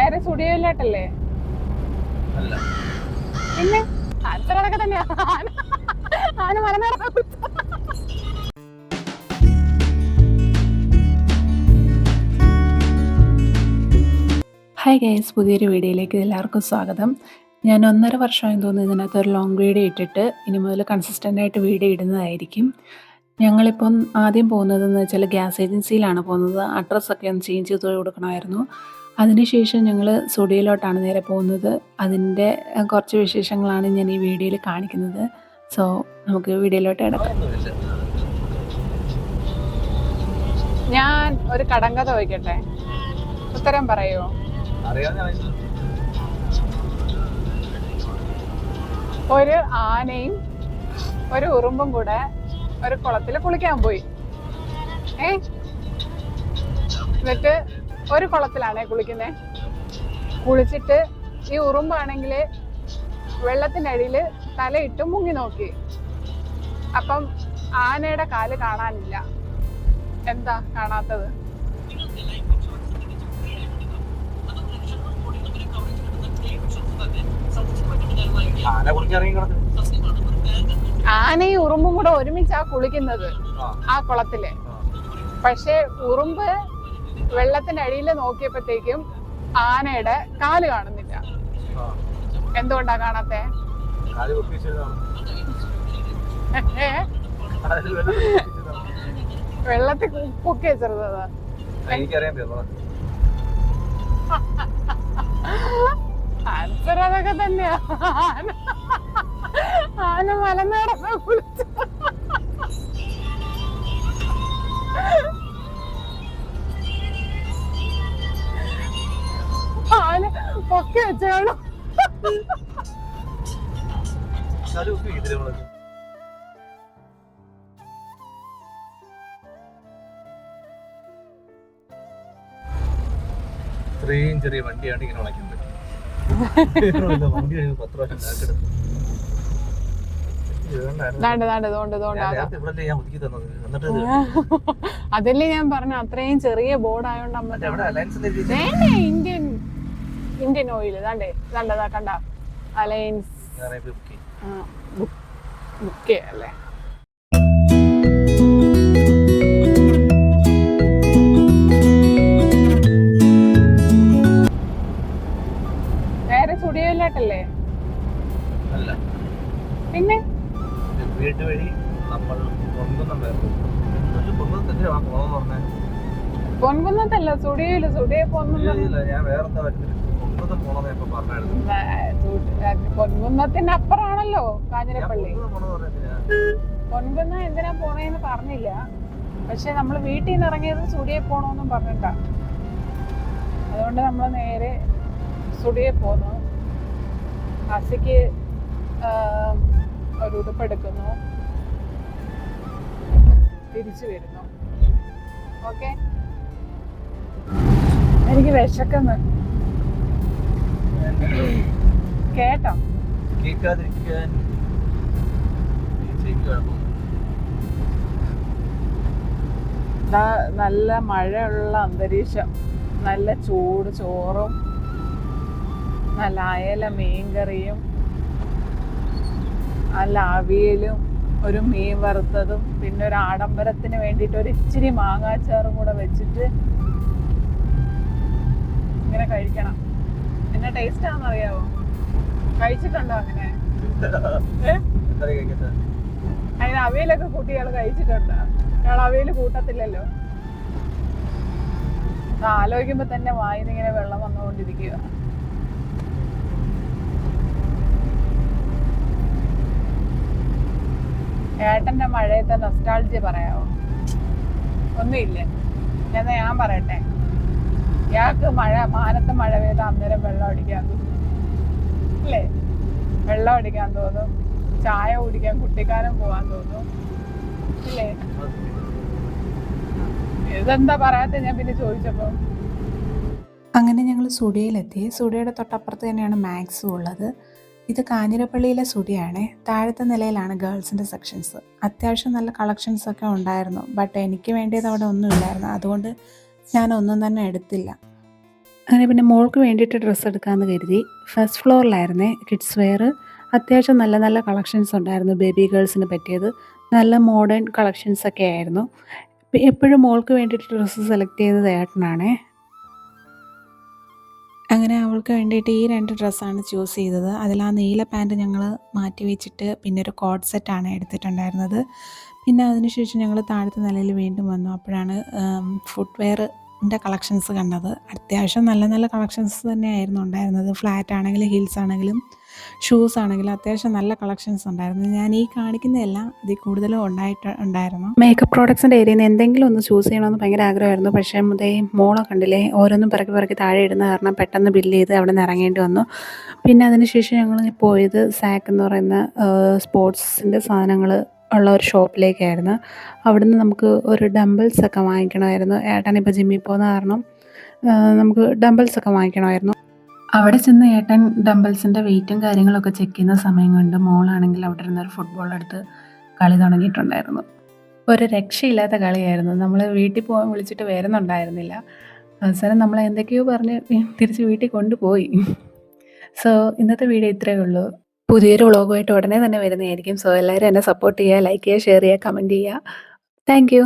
നേരെ സ്റ്റുഡിയോയിലോട്ടല്ലേ? പിന്നെ ആൻസറൊക്കെ തന്നെയാ. ആന മലനാടൻ. ഹായ് ഗൈസ്, പുതിയൊരു വീഡിയോയിലേക്ക് എല്ലാവർക്കും സ്വാഗതം. ഞാൻ 1.5 വർഷമായി തോന്നുന്നു ഇതിനകത്ത് ഒരു ലോങ് വീഡിയോ ഇട്ടിട്ട്. ഇനി മുതൽ കൺസിസ്റ്റൻ്റായിട്ട് വീഡിയോ ഇടുന്നതായിരിക്കും. ഞങ്ങളിപ്പം ആദ്യം പോകുന്നതെന്ന് വെച്ചാൽ ഗ്യാസ് ഏജൻസിയിലാണ് പോകുന്നത്. അഡ്രസ്സൊക്കെ ഒന്ന് ചേഞ്ച് ചെയ്ത് കൊടുക്കണമായിരുന്നു. അതിനുശേഷം ഞങ്ങൾ സ്റ്റുഡിയോയിലോട്ടാണ് നേരെ പോകുന്നത്. അതിൻ്റെ കുറച്ച് വിശേഷങ്ങളാണ് ഞാൻ ഈ വീഡിയോയിൽ കാണിക്കുന്നത്. സോ നമുക്ക് വീഡിയോയിലോട്ട് കിടക്കാം. ഞാൻ ഒരു കടങ്കഥ ചോദിക്കട്ടെ, ഉത്തരം പറയോ? ഒരു ആനയും ഒരു ഉറുമ്പും കൂടെ ഒരു കുളത്തിൽ കുളിക്കാൻ പോയി. എന്നിട്ട് ഒരു കുളത്തിലാണേ കുളിക്കുന്നേ. കുളിച്ചിട്ട് ഈ ഉറുമ്പാണെങ്കിൽ വെള്ളത്തിൻ്റെ അടിയിൽ തലയിട്ട് മുങ്ങി നോക്കി. അപ്പം ആനയുടെ കാല് കാണാനില്ല. എന്താ കാണാത്തത്? ആനയും ഉറുമ്പും കൂടെ ഒരുമിച്ചാ കുളിക്കുന്നത് ആ കുളത്തില്. പക്ഷെ ഉറുമ്പ് വെള്ളത്തിനടിയിൽ നോക്കിയപ്പോഴത്തേക്കും ആനയുടെ കാല് കാണുന്നില്ല. എന്തുകൊണ്ടാ കാണാത്തെ? വെള്ളത്തിൽ പൊക്കി വെച്ചിരുന്നതാ. ആൻസർ അതൊക്കെ തന്നെയാ. ആന മലനാടൻ കുളിച്ചു. ആന പൊക്കി വെച്ചാണോ? ഇത്രയും ചെറിയ വണ്ടിയാണ് ഇങ്ങനെ വളയ്ക്കുന്നത്. അതല്ലേ ഞാൻ പറഞ്ഞ, അത്രയും ചെറിയ ബോർഡ് ആയോണ്ട് ഇന്ത്യൻ ഓയിൽ കണ്ടതാ കണ്ട അലയൻസ് ബുക്ക് അല്ലേ. നേരെ സ്റ്റുഡിയോയിലോട്ടല്ലേ? പിന്നെ വീട്ടു വഴി നമ്മൾ പൊൻകുന്നത്തല്ല, സ്റ്റുഡിയോയില്. സ്റ്റുഡിയോ പൊൻകുന്നത്തിന്റെ അപ്പുറമാണല്ലോ കാഞ്ഞിരപ്പള്ളി. പൊൻകുന്നം എന്തിനാ പോണേന്ന് പറഞ്ഞില്ല. പക്ഷെ നമ്മൾ വീട്ടിൽ നിന്ന് ഇറങ്ങിയത് സ്റ്റുഡിയോ പോണോന്നും പറഞ്ഞിട്ടാ. അതുകൊണ്ട് നമ്മൾ നേരെ സ്റ്റുഡിയോ പോന്നു. അസിക്ക് ഒരു ഉടുപ്പെടുക്കുന്നു, തിരിച്ചു വരുന്നു. ഓക്കെ, എനിക്ക് വിശക്കുന്നു കേട്ടോ. നല്ല മഴയുള്ള അന്തരീക്ഷം, നല്ല ചൂട് ചോറും നല്ല അയല മീൻകറിയും നല്ല അവിയലും ഒരു മീൻ വറുത്തതും പിന്നെ ഒരു ആഡംബരത്തിന് വേണ്ടിയിട്ട് ഒരു ഇച്ചിരി മാങ്ങാച്ചാറും കൂടെ വെച്ചിട്ട് ഇങ്ങനെ കഴിക്കണം. പിന്നെ ടേസ്റ്റ് ആണെന്നറിയാവോ? കഴിച്ചിട്ടുണ്ടോ അങ്ങനെ? അതിന് അവിയലൊക്കെ കൂട്ടി ഇയാൾ കഴിച്ചിട്ടുണ്ടോ? ഇയാൾ അവിയൽ കൂട്ടത്തില്ലല്ലോ. ആലോചിക്കുമ്പോ തന്നെ വായിന്ന് ഇങ്ങനെ വെള്ളം വന്നുകൊണ്ടിരിക്കുക. ഏട്ടന്റെ മഴയത്തെ നൊസ്റ്റാൾജിയ പറയാവോ? ഒന്നുമില്ല. ഞാൻ പറയട്ടെ, ഇയാൾക്ക് മാനത്തെ മഴ പെയ്ത അന്നേരം വെള്ളം അടിക്കാൻ തോന്നും അല്ലേ? വെള്ളം അടിക്കാൻ തോന്നും, ചായ കുടിക്കാൻ കുട്ടിക്കാലം പോവാൻ തോന്നും ഇല്ലേ? ഇതെന്താ പറയാത്ത? ഞാൻ പിന്നെ ചോദിച്ചപ്പോ. അങ്ങനെ ഞങ്ങൾ സ്റ്റുഡിയോയിലെത്തി. സ്റ്റുഡിയോയുടെ തൊട്ടപ്പുറത്ത് തന്നെയാണ് മാക്സും ഉള്ളത്. ഇത് കാഞ്ഞിരപ്പള്ളിയിലെ സ്റ്റുഡിയോയാണ്. താഴത്തെ നിലയിലാണ് ഗേൾസിൻ്റെ സെക്ഷൻസ്. അത്യാവശ്യം നല്ല കളക്ഷൻസൊക്കെ ഉണ്ടായിരുന്നു. ബട്ട് എനിക്ക് വേണ്ടിയത് അവിടെ ഒന്നുമില്ലായിരുന്നു. അതുകൊണ്ട് ഞാനൊന്നും തന്നെ എടുത്തില്ല. അങ്ങനെ പിന്നെ മോൾക്ക് വേണ്ടിയിട്ട് ഡ്രസ്സ് എടുക്കാമെന്ന് കരുതി. ഫസ്റ്റ് ഫ്ലോറിലായിരുന്നേ കിഡ്സ് വെയർ. അത്യാവശ്യം നല്ല നല്ല കളക്ഷൻസ് ഉണ്ടായിരുന്നു ബേബി ഗേൾസിന് പറ്റിയത്. നല്ല മോഡേൺ കളക്ഷൻസൊക്കെ ആയിരുന്നു. എപ്പോഴും മോൾക്ക് വേണ്ടിയിട്ട് ഡ്രസ്സ് സെലക്ട് ചെയ്തത് ഏട്ടനാണേ. അങ്ങനെ അവൾക്ക് വേണ്ടിയിട്ട് ഈ 2 ഡ്രസ്സാണ് ചൂസ് ചെയ്തത്. അതിൽ ആ നീല പാൻറ്റ് ഞങ്ങൾ മാറ്റി വെച്ചിട്ട് പിന്നെ ഒരു കോഡ് സെറ്റാണ് എടുത്തിട്ടുണ്ടായിരുന്നത്. പിന്നെ അതിനുശേഷം ഞങ്ങൾ താഴത്തെ നിലയിൽ വീണ്ടും വന്നു. അപ്പോഴാണ് ഫുട്വെയറിൻ്റെ കളക്ഷൻസ് കണ്ടത്. അത്യാവശ്യം നല്ല നല്ല കളക്ഷൻസ് തന്നെയായിരുന്നു ഉണ്ടായിരുന്നത്. ഫ്ലാറ്റ് ആണെങ്കിലും ഹീൽസ് ആണെങ്കിലും ഷൂസ് ആണെങ്കിലും അത്യാവശ്യം നല്ല കളക്ഷൻസ് ഉണ്ടായിരുന്നു. ഞാൻ ഈ കാണിക്കുന്നതെല്ലാം ഇതിൽ കൂടുതലും ഉണ്ടായിരുന്നു. മേക്കപ്പ് പ്രോഡക്ട്സിൻ്റെ ഏരിയയിൽ നിന്ന് എന്തെങ്കിലും ഒന്ന് ചൂസ് ചെയ്യണമെന്ന് ഭയങ്കര ആഗ്രഹമായിരുന്നു. പക്ഷേ മോളെ കണ്ടില്ലേ, ഓരോന്നും പിറക്കി താഴെ ഇടുന്ന കാരണം പെട്ടെന്ന് ബില്ല് ചെയ്ത് അവിടെ നിന്ന് ഇറങ്ങേണ്ടി വന്നു. പിന്നെ അതിനുശേഷം ഞങ്ങൾ പോയത് സാക്ക് എന്ന് പറയുന്ന സ്പോർട്സിൻ്റെ സാധനങ്ങൾ ഉള്ള ഒരു ഷോപ്പിലേക്കായിരുന്നു. അവിടുന്ന് നമുക്ക് ഒരു ഡംബിൾസൊക്കെ വാങ്ങിക്കണമായിരുന്നു. ഏട്ടനിപ്പോൾ ജിമ്മിൽ പോകുന്ന കാരണം നമുക്ക് ഡംബിൾസൊക്കെ വാങ്ങിക്കണമായിരുന്നു. അവിടെ ചെന്ന് ഏട്ടൻ ഡംബിൾസിൻ്റെ വെയിറ്റും കാര്യങ്ങളൊക്കെ ചെക്ക് ചെയ്യുന്ന സമയം കൊണ്ട് മോളാണെങ്കിൽ അവിടെ ഇരുന്നൊരു ഫുട്ബോൾ എടുത്ത് കളി തുടങ്ങിയിട്ടുണ്ടായിരുന്നു. ഒരു രക്ഷയില്ലാത്ത കളിയായിരുന്നു. നമ്മൾ വീട്ടിൽ പോകാൻ വിളിച്ചിട്ട് വരുന്നുണ്ടായിരുന്നില്ല. അവസാനം നമ്മൾ എന്തൊക്കെയോ പറഞ്ഞ് തിരിച്ച് വീട്ടിൽ കൊണ്ടുപോയി. സോ ഇന്നത്തെ വീഡിയോ ഇത്രയേ ഉള്ളൂ. പുതിയൊരു വ്ളോഗുമായിട്ട് ഉടനെ തന്നെ വരുന്നതായിരിക്കും. സോ എല്ലാവരും എന്നെ സപ്പോർട്ട് ചെയ്യുക, ലൈക്ക് ചെയ്യുക, ഷെയർ ചെയ്യുക, കമൻറ്റ് ചെയ്യുക. Thank you.